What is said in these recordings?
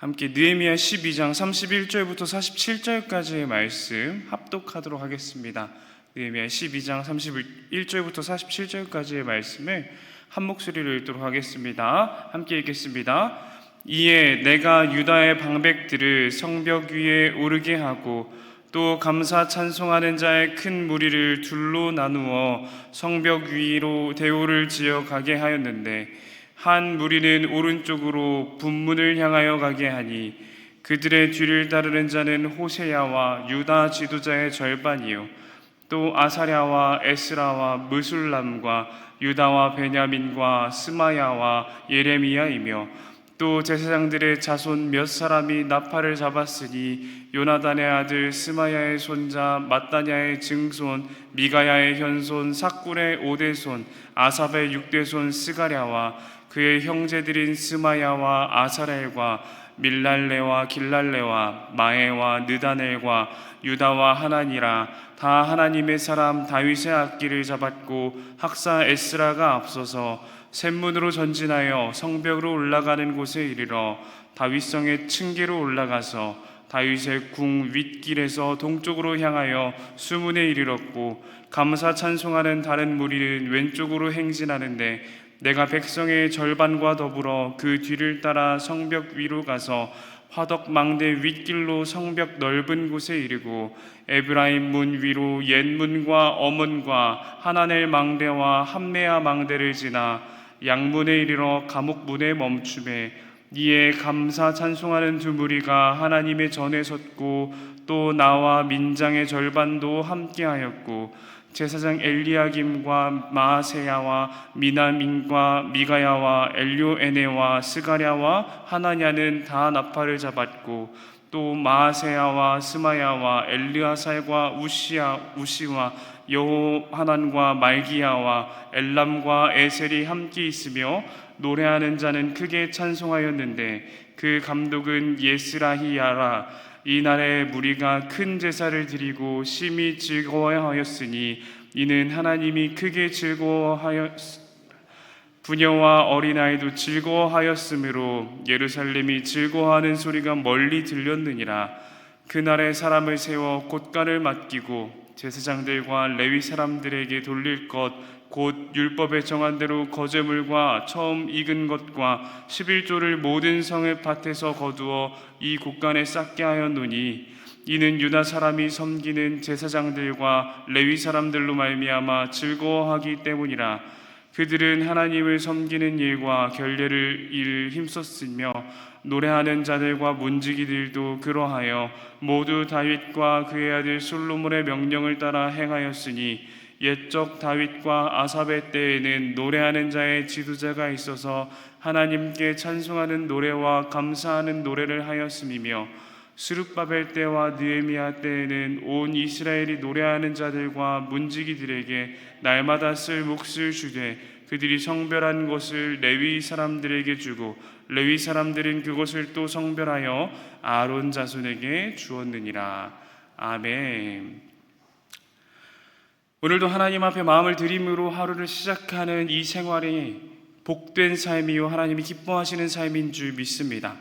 함께 느헤미야 12장 31절부터 47절까지의 말씀 합독하도록 하겠습니다. 느헤미야 12장 31절부터 47절까지의 말씀을 한 목소리로 읽도록 하겠습니다. 함께 읽겠습니다. 이에 내가 유다의 방백들을 성벽 위에 오르게 하고 또 감사 찬송하는 자의 큰 무리를 둘로 나누어 성벽 위로 대오를 지어 가게 하였는데 한 무리는 오른쪽으로 분문을 향하여 가게 하니 그들의 뒤를 따르는 자는 호세야와 유다 지도자의 절반이요 또 아사랴와 에스라와 무술람과 유다와 베냐민과 스마야와 예레미야이며 또 제사장들의 자손 몇 사람이 나팔을 잡았으니 요나단의 아들 스마야의 손자 마따냐의 증손 미가야의 현손 삭굴의 오대손 아삽의 육대손 스가랴와 그의 형제들인 스마야와 아사렐과 밀랄레와 길랄레와 마에와 느다넬과 유다와 하나니라 다 하나님의 사람 다윗의 악기를 잡았고 학사 에스라가 앞서서 샘문으로 전진하여 성벽으로 올라가는 곳에 이르러 다윗성의 층계로 올라가서 다윗의 궁 윗길에서 동쪽으로 향하여 수문에 이르렀고 감사 찬송하는 다른 무리는 왼쪽으로 행진하는데 내가 백성의 절반과 더불어 그 뒤를 따라 성벽 위로 가서 화덕 망대 윗길로 성벽 넓은 곳에 이르고 에브라임 문 위로 옛문과 어문과 하나넬 망대와 함메아 망대를 지나 양문에 이르러 감옥 문에 멈추매 이에 감사 찬송하는 두 무리가 하나님의 전에 섰고 또 나와 민장의 절반도 함께하였고 제사장 엘리야김과 마아세야와 미나민과 미가야와 엘료에네와 스가랴와 하나냐는 다 나팔을 잡았고 또 마아세야와 스마야와 엘르아살과 우시와 여호하난과 말기야와 엘람과 에셀이 함께 있으며 노래하는 자는 크게 찬송하였는데 그 감독은 예스라히야라 이날에 무리가 큰 제사를 드리고 심히 즐거워하였으니 이는 하나님이 크게 부녀와 어린아이도 즐거워하였으므로 예루살렘이 즐거워하는 소리가 멀리 들렸느니라. 그날에 사람을 세워 곶간을 맡기고 제사장들과 레위 사람들에게 돌릴 것 곧 율법에 정한 대로 거제물과 처음 익은 것과 11조를 모든 성의 밭에서 거두어 이 곶간에 쌓게 하였노니 이는 유다 사람이 섬기는 제사장들과 레위 사람들로 말미암아 즐거워하기 때문이라. 그들은 하나님을 섬기는 일과 결례를 일 힘썼으며 노래하는 자들과 문지기들도 그러하여 모두 다윗과 그의 아들 솔로몬의 명령을 따라 행하였으니 옛적 다윗과 아삽의 때에는 노래하는 자의 지도자가 있어서 하나님께 찬송하는 노래와 감사하는 노래를 하였음이며 스룹바벨 때와 느헤미야 때에는 온 이스라엘이 노래하는 자들과 문지기들에게 날마다 쓸 몫을 주되 그들이 성별한 것을 레위 사람들에게 주고 레위 사람들은 그것을 또 성별하여 아론 자손에게 주었느니라. 아멘. 오늘도 하나님 앞에 마음을 드림으로 하루를 시작하는 이 생활이 복된 삶이요 하나님이 기뻐하시는 삶인 줄 믿습니다.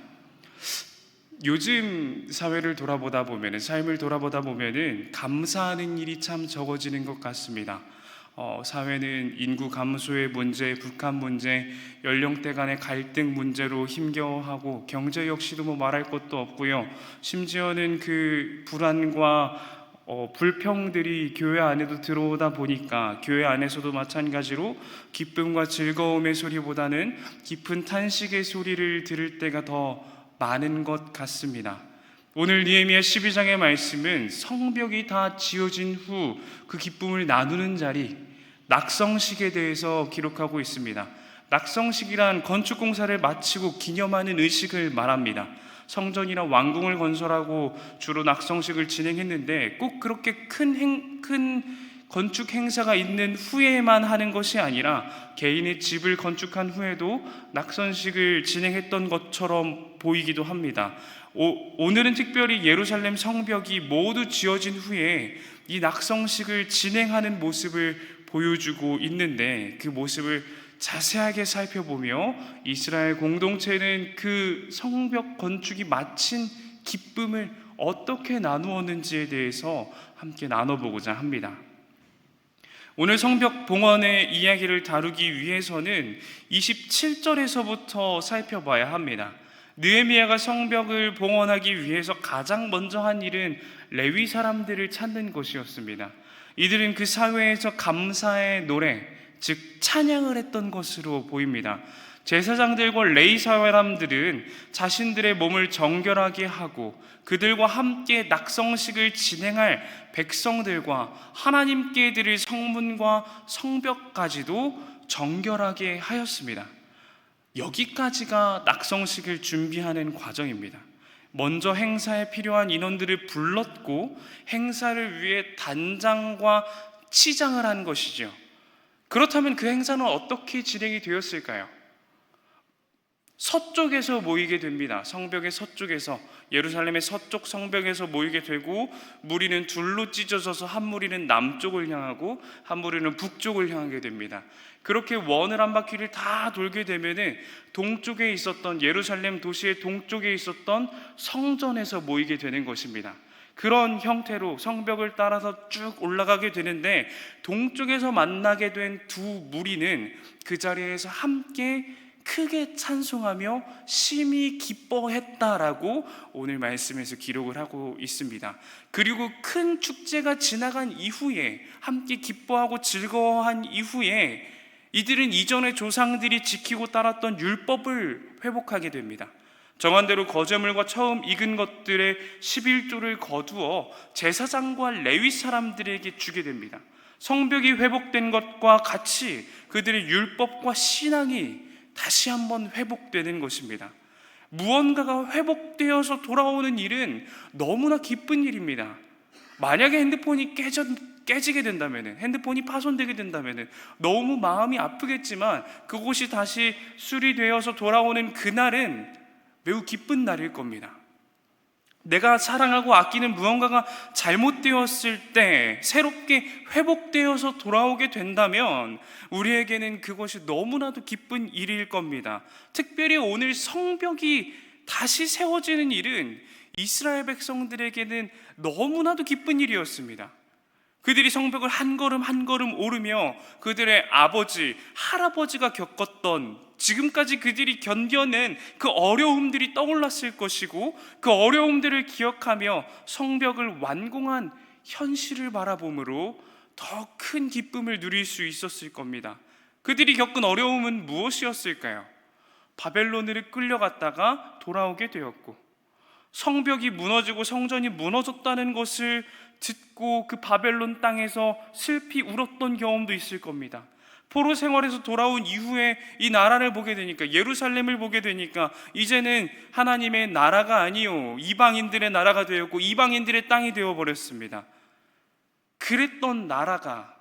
요즘 사회를 돌아보다 보면, 삶을 돌아보다 보면 감사하는 일이 참 적어지는 것 같습니다. 사회는 인구 감소의 문제, 북한 문제, 연령대 간의 갈등 문제로 힘겨워하고 경제 역시도 말할 것도 없고요. 심지어는 그 불안과 불평들이 교회 안에도 들어오다 보니까 교회 안에서도 마찬가지로 기쁨과 즐거움의 소리보다는 깊은 탄식의 소리를 들을 때가 더 많은 것 같습니다. 오늘 느헤미야 12장의 말씀은 성벽이 다 지어진 후 그 기쁨을 나누는 자리, 낙성식에 대해서 기록하고 있습니다. 낙성식이란 건축공사를 마치고 기념하는 의식을 말합니다. 성전이나 왕궁을 건설하고 주로 낙성식을 진행했는데 꼭 그렇게 큰 건축 행사가 있는 후에만 하는 것이 아니라 개인의 집을 건축한 후에도 낙성식을 진행했던 것처럼 보이기도 합니다. 오늘은 특별히 예루살렘 성벽이 모두 지어진 후에 이 낙성식을 진행하는 모습을 보여주고 있는데 그 모습을 자세하게 살펴보며 이스라엘 공동체는 그 성벽 건축이 마친 기쁨을 어떻게 나누었는지에 대해서 함께 나눠보고자 합니다. 오늘 성벽 봉헌의 이야기를 다루기 위해서는 27절에서부터 살펴봐야 합니다. 느헤미야가 성벽을 봉헌하기 위해서 가장 먼저 한 일은 레위 사람들을 찾는 것이었습니다. 이들은 그 사회에서 감사의 노래, 즉 찬양을 했던 것으로 보입니다. 제사장들과 레위 사람들은 자신들의 몸을 정결하게 하고 그들과 함께 낙성식을 진행할 백성들과 하나님께 드릴 성문과 성벽까지도 정결하게 하였습니다. 여기까지가 낙성식을 준비하는 과정입니다. 먼저 행사에 필요한 인원들을 불렀고 행사를 위해 단장과 치장을 한 것이죠. 그렇다면 그 행사는 어떻게 진행이 되었을까요? 서쪽에서 모이게 됩니다. 성벽의 서쪽에서, 예루살렘의 서쪽 성벽에서 모이게 되고, 무리는 둘로 찢어져서 한 무리는 남쪽을 향하고 한 무리는 북쪽을 향하게 됩니다. 그렇게 원을 한 바퀴를 다 돌게 되면은 동쪽에 있었던, 예루살렘 도시의 동쪽에 있었던 성전에서 모이게 되는 것입니다. 그런 형태로 성벽을 따라서 쭉 올라가게 되는데, 동쪽에서 만나게 된 두 무리는 그 자리에서 함께 크게 찬송하며 심히 기뻐했다라고 오늘 말씀에서 기록을 하고 있습니다. 그리고 큰 축제가 지나간 이후에, 함께 기뻐하고 즐거워한 이후에 이들은 이전에 조상들이 지키고 따랐던 율법을 회복하게 됩니다. 정한대로 거제물과 처음 익은 것들의 11조를 거두어 제사장과 레위 사람들에게 주게 됩니다. 성벽이 회복된 것과 같이 그들의 율법과 신앙이 다시 한번 회복되는 것입니다. 무언가가 회복되어서 돌아오는 일은 너무나 기쁜 일입니다. 만약에 핸드폰이 깨지게 된다면, 핸드폰이 파손되게 된다면 너무 마음이 아프겠지만, 그곳이 다시 수리되어서 돌아오는 그날은 매우 기쁜 날일 겁니다. 내가 사랑하고 아끼는 무언가가 잘못되었을 때 새롭게 회복되어서 돌아오게 된다면 우리에게는 그것이 너무나도 기쁜 일일 겁니다. 특별히 오늘 성벽이 다시 세워지는 일은 이스라엘 백성들에게는 너무나도 기쁜 일이었습니다. 그들이 성벽을 한 걸음 한 걸음 오르며 그들의 아버지, 할아버지가 겪었던, 지금까지 그들이 견뎌낸 그 어려움들이 떠올랐을 것이고, 그 어려움들을 기억하며 성벽을 완공한 현실을 바라보므로 더 큰 기쁨을 누릴 수 있었을 겁니다. 그들이 겪은 어려움은 무엇이었을까요? 바벨론으로 끌려갔다가 돌아오게 되었고, 성벽이 무너지고 성전이 무너졌다는 것을 듣고 그 바벨론 땅에서 슬피 울었던 경험도 있을 겁니다. 포로 생활에서 돌아온 이후에 이 나라를 보게 되니까, 예루살렘을 보게 되니까 이제는 하나님의 나라가 아니요 이방인들의 나라가 되었고 이방인들의 땅이 되어버렸습니다. 그랬던 나라가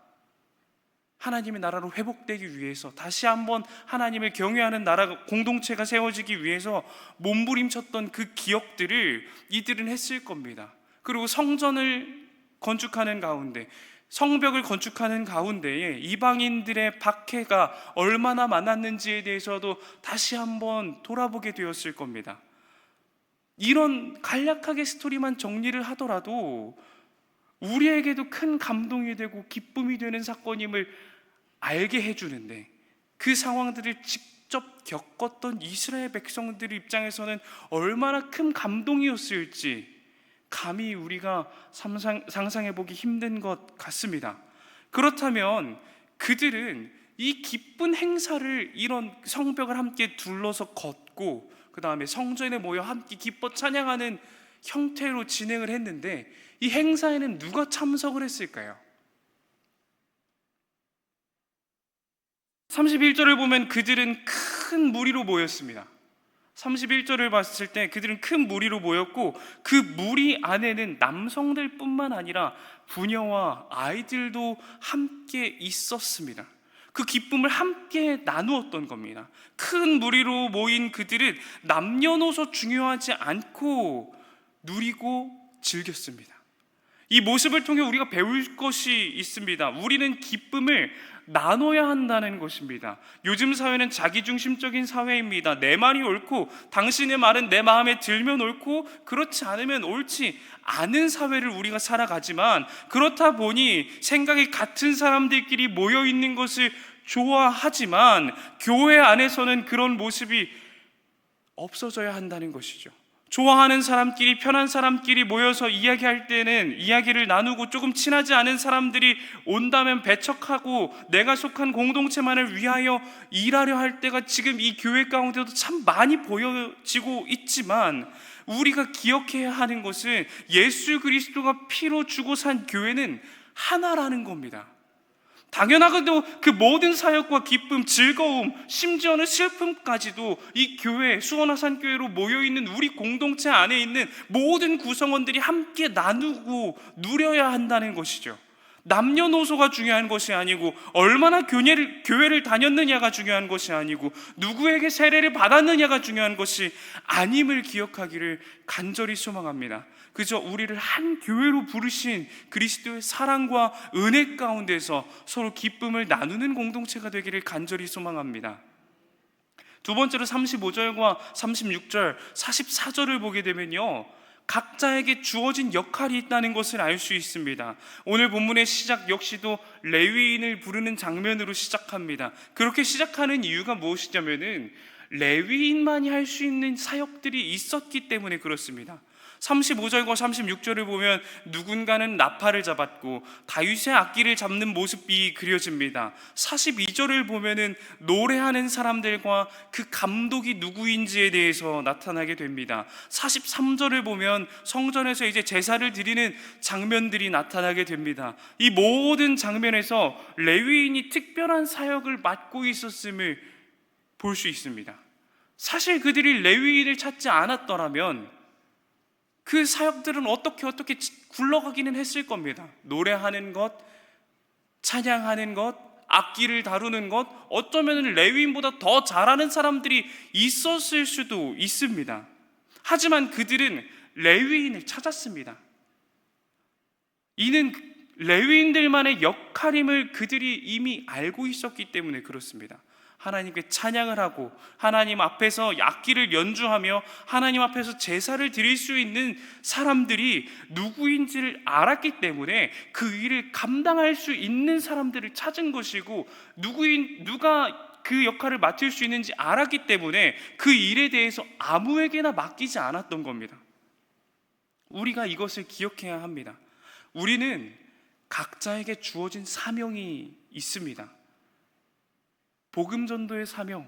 하나님의 나라로 회복되기 위해서, 다시 한번 하나님을 경외하는 나라가, 공동체가 세워지기 위해서 몸부림쳤던 그 기억들을 이들은 했을 겁니다. 그리고 성전을 건축하는 가운데, 성벽을 건축하는 가운데에 이방인들의 박해가 얼마나 많았는지에 대해서도 다시 한번 돌아보게 되었을 겁니다. 이런 간략하게 스토리만 정리를 하더라도 우리에게도 큰 감동이 되고 기쁨이 되는 사건임을 알게 해주는데, 그 상황들을 직접 겪었던 이스라엘 백성들 입장에서는 얼마나 큰 감동이었을지 감히 우리가 상상해보기 힘든 것 같습니다. 그렇다면 그들은 이 기쁜 행사를, 이런 성벽을 함께 둘러서 걷고 그 다음에 성전에 모여 함께 기뻐 찬양하는 형태로 진행을 했는데, 이 행사에는 누가 참석을 했을까요? 31절을 보면 그들은 큰 무리로 모였습니다. 31절을 봤을 때 그들은 큰 무리로 모였고, 그 무리 안에는 남성들 뿐만 아니라 부녀와 아이들도 함께 있었습니다. 그 기쁨을 함께 나누었던 겁니다. 큰 무리로 모인 그들은 남녀노소 중요하지 않고 누리고 즐겼습니다. 이 모습을 통해 우리가 배울 것이 있습니다. 우리는 기쁨을 나눠야 한다는 것입니다. 요즘 사회는 자기중심적인 사회입니다. 내 말이 옳고 당신의 말은 내 마음에 들면 옳고 그렇지 않으면 옳지 않은 사회를 우리가 살아가지만, 그렇다 보니 생각이 같은 사람들끼리 모여 있는 것을 좋아하지만 교회 안에서는 그런 모습이 없어져야 한다는 것이죠. 좋아하는 사람끼리, 편한 사람끼리 모여서 이야기할 때는 이야기를 나누고, 조금 친하지 않은 사람들이 온다면 배척하고 내가 속한 공동체만을 위하여 일하려 할 때가 지금 이 교회 가운데도 참 많이 보여지고 있지만, 우리가 기억해야 하는 것은 예수 그리스도가 피로 주고 산 교회는 하나라는 겁니다. 당연하게도 그 모든 사역과 기쁨, 즐거움, 심지어는 슬픔까지도 이 교회, 수원화산교회로 모여있는 우리 공동체 안에 있는 모든 구성원들이 함께 나누고 누려야 한다는 것이죠. 남녀노소가 중요한 것이 아니고, 얼마나 교회를 다녔느냐가 중요한 것이 아니고, 누구에게 세례를 받았느냐가 중요한 것이 아님을 기억하기를 간절히 소망합니다. 그저 우리를 한 교회로 부르신 그리스도의 사랑과 은혜 가운데서 서로 기쁨을 나누는 공동체가 되기를 간절히 소망합니다. 두 번째로 35절과 36절, 44절을 보게 되면요, 각자에게 주어진 역할이 있다는 것을 알 수 있습니다. 오늘 본문의 시작 역시도 레위인을 부르는 장면으로 시작합니다. 그렇게 시작하는 이유가 무엇이냐면은 레위인만이 할 수 있는 사역들이 있었기 때문에 그렇습니다. 35절과 36절을 보면 누군가는 나팔을 잡았고 다윗의 악기를 잡는 모습이 그려집니다. 42절을 보면은 노래하는 사람들과 그 감독이 누구인지에 대해서 나타나게 됩니다. 43절을 보면 성전에서 이제 제사를 드리는 장면들이 나타나게 됩니다. 이 모든 장면에서 레위인이 특별한 사역을 맡고 있었음을 볼 수 있습니다. 사실 그들이 레위인을 찾지 않았더라면 그 사역들은 어떻게 굴러가기는 했을 겁니다. 노래하는 것, 찬양하는 것, 악기를 다루는 것, 어쩌면 레위인보다 더 잘하는 사람들이 있었을 수도 있습니다. 하지만 그들은 레위인을 찾았습니다. 이는 레위인들만의 역할임을 그들이 이미 알고 있었기 때문에 그렇습니다. 하나님께 찬양을 하고 하나님 앞에서 악기를 연주하며 하나님 앞에서 제사를 드릴 수 있는 사람들이 누구인지를 알았기 때문에 그 일을 감당할 수 있는 사람들을 찾은 것이고, 누가 그 역할을 맡을 수 있는지 알았기 때문에 그 일에 대해서 아무에게나 맡기지 않았던 겁니다. 우리가 이것을 기억해야 합니다. 우리는 각자에게 주어진 사명이 있습니다. 복음 전도의 사명,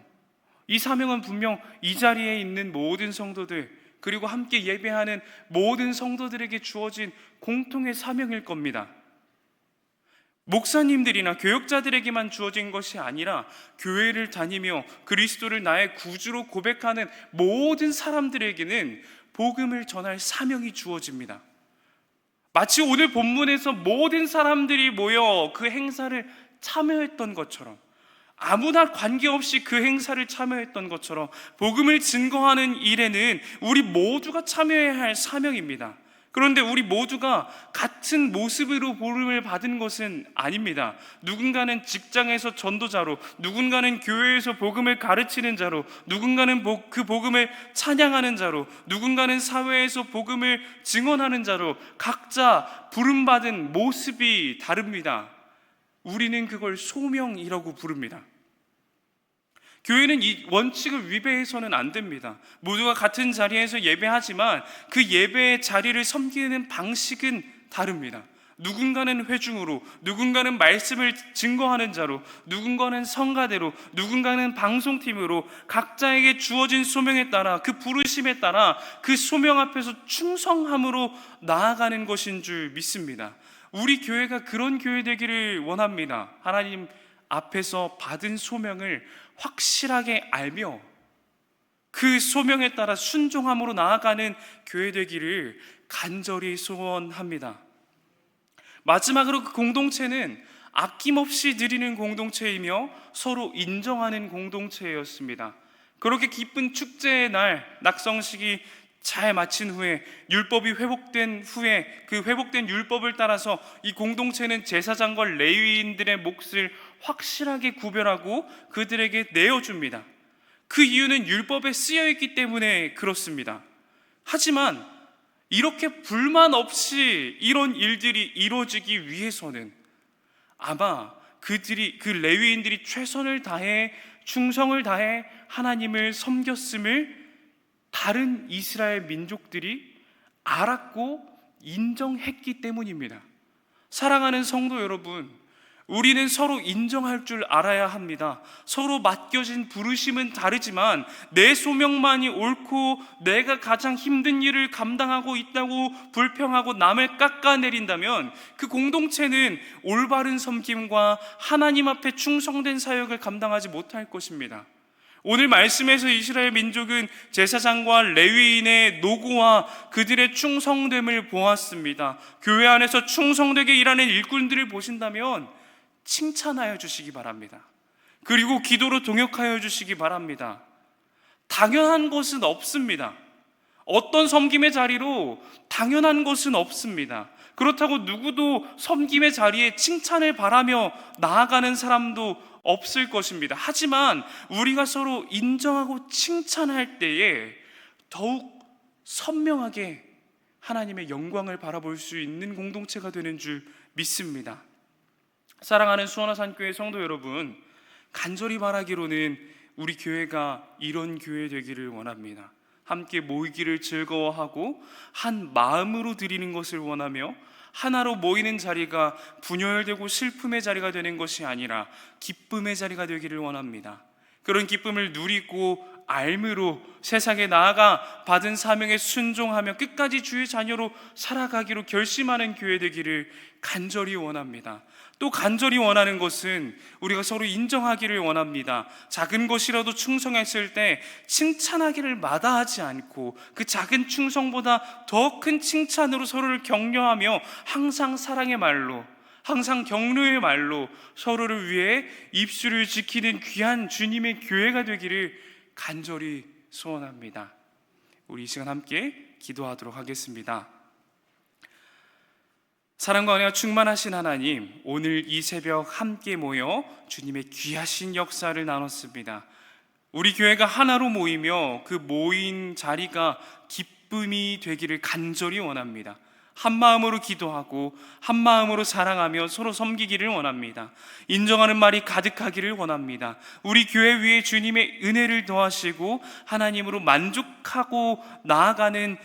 이 사명은 분명 이 자리에 있는 모든 성도들, 그리고 함께 예배하는 모든 성도들에게 주어진 공통의 사명일 겁니다. 목사님들이나 교역자들에게만 주어진 것이 아니라 교회를 다니며 그리스도를 나의 구주로 고백하는 모든 사람들에게는 복음을 전할 사명이 주어집니다. 마치 오늘 본문에서 모든 사람들이 모여 그 행사를 참여했던 것처럼, 아무나 관계없이 그 행사를 참여했던 것처럼 복음을 증거하는 일에는 우리 모두가 참여해야 할 사명입니다. 그런데 우리 모두가 같은 모습으로 부름을 받은 것은 아닙니다. 누군가는 직장에서 전도자로, 누군가는 교회에서 복음을 가르치는 자로, 누군가는 그 복음을 찬양하는 자로, 누군가는 사회에서 복음을 증언하는 자로, 각자 부름받은 모습이 다릅니다. 우리는 그걸 소명이라고 부릅니다. 교회는 이 원칙을 위배해서는 안 됩니다. 모두가 같은 자리에서 예배하지만 그 예배의 자리를 섬기는 방식은 다릅니다. 누군가는 회중으로, 누군가는 말씀을 증거하는 자로, 누군가는 성가대로, 누군가는 방송팀으로 각자에게 주어진 소명에 따라, 그 부르심에 따라 그 소명 앞에서 충성함으로 나아가는 것인 줄 믿습니다. 우리 교회가 그런 교회 되기를 원합니다. 하나님 앞에서 받은 소명을 확실하게 알며 그 소명에 따라 순종함으로 나아가는 교회 되기를 간절히 소원합니다. 마지막으로 그 공동체는 아낌없이 드리는 공동체이며 서로 인정하는 공동체였습니다. 그렇게 기쁜 축제의 날, 낙성식이 잘 마친 후에, 율법이 회복된 후에 그 회복된 율법을 따라서 이 공동체는 제사장과 레위인들의 몫을 확실하게 구별하고 그들에게 내어줍니다. 그 이유는 율법에 쓰여 있기 때문에 그렇습니다. 하지만 이렇게 불만 없이 이런 일들이 이루어지기 위해서는 아마 그 레위인들이 최선을 다해 충성을 다해 하나님을 섬겼음을 다른 이스라엘 민족들이 알았고 인정했기 때문입니다. 사랑하는 성도 여러분, 우리는 서로 인정할 줄 알아야 합니다. 서로 맡겨진 부르심은 다르지만 내 소명만이 옳고 내가 가장 힘든 일을 감당하고 있다고 불평하고 남을 깎아내린다면 그 공동체는 올바른 섬김과 하나님 앞에 충성된 사역을 감당하지 못할 것입니다. 오늘 말씀에서 이스라엘 민족은 제사장과 레위인의 노고와 그들의 충성됨을 보았습니다. 교회 안에서 충성되게 일하는 일꾼들을 보신다면 칭찬하여 주시기 바랍니다. 그리고 기도로 동역하여 주시기 바랍니다. 당연한 것은 없습니다. 어떤 섬김의 자리로 당연한 것은 없습니다. 그렇다고 누구도 섬김의 자리에 칭찬을 바라며 나아가는 사람도 없을 것입니다. 하지만 우리가 서로 인정하고 칭찬할 때에 더욱 선명하게 하나님의 영광을 바라볼 수 있는 공동체가 되는 줄 믿습니다. 사랑하는 수원화산교회 성도 여러분, 간절히 바라기로는 우리 교회가 이런 교회 되기를 원합니다. 함께 모이기를 즐거워하고 한 마음으로 드리는 것을 원하며 하나로 모이는 자리가 분열되고 슬픔의 자리가 되는 것이 아니라 기쁨의 자리가 되기를 원합니다. 그런 기쁨을 누리고 알므로 세상에 나아가 받은 사명에 순종하며 끝까지 주의 자녀로 살아가기로 결심하는 교회 되기를 간절히 원합니다. 또 간절히 원하는 것은 우리가 서로 인정하기를 원합니다. 작은 것이라도 충성했을 때 칭찬하기를 마다하지 않고 그 작은 충성보다 더 큰 칭찬으로 서로를 격려하며 항상 사랑의 말로, 항상 격려의 말로 서로를 위해 입술을 지키는 귀한 주님의 교회가 되기를 간절히 소원합니다. 우리 이 시간 함께 기도하도록 하겠습니다. 사랑과 은혜가 충만하신 하나님, 오늘 이 새벽 함께 모여 주님의 귀하신 역사를 나눴습니다. 우리 교회가 하나로 모이며 그 모인 자리가 기쁨이 되기를 간절히 원합니다. 한 마음으로 기도하고 한 마음으로 사랑하며 서로 섬기기를 원합니다. 인정하는 말이 가득하기를 원합니다. 우리 교회 위에 주님의 은혜를 더하시고 하나님으로 만족하고 나아가는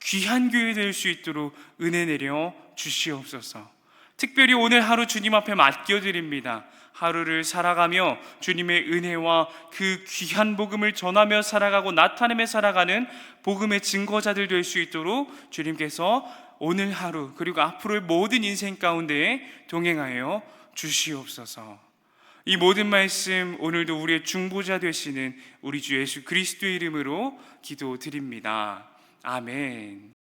귀한 교회 될 수 있도록 은혜 내려 주시옵소서. 특별히 오늘 하루 주님 앞에 맡겨드립니다. 하루를 살아가며 주님의 은혜와 그 귀한 복음을 전하며 살아가고 나타내며 살아가는 복음의 증거자들 될 수 있도록 주님께서 오늘 하루 그리고 앞으로의 모든 인생 가운데에 동행하여 주시옵소서. 이 모든 말씀 오늘도 우리의 중보자 되시는 우리 주 예수 그리스도의 이름으로 기도드립니다. 아멘.